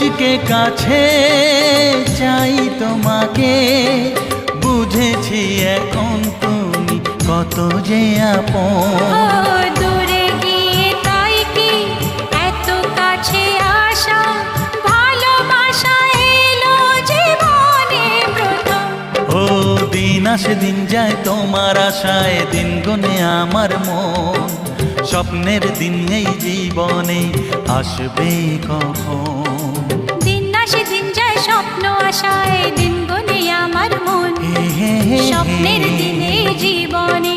আজকে কাছে চাই তোমাকে, বুঝেছি এখন তুমি কত যে আপন। দূরে গিয়ে তাই কি এত কাছে আসা, ভালোবাসা এলো জীবনে প্রথম। ও দিন আসে দিন যায় তোমার আশায়, দিন গুনে আমার মন। স্বপ্নের দিন এই জীবনে আসবে কখন? দিন আসে দিন যায় স্বপ্ন আশায়, দিন গুনে আমার মন। স্বপ্নের দিনে জীবনে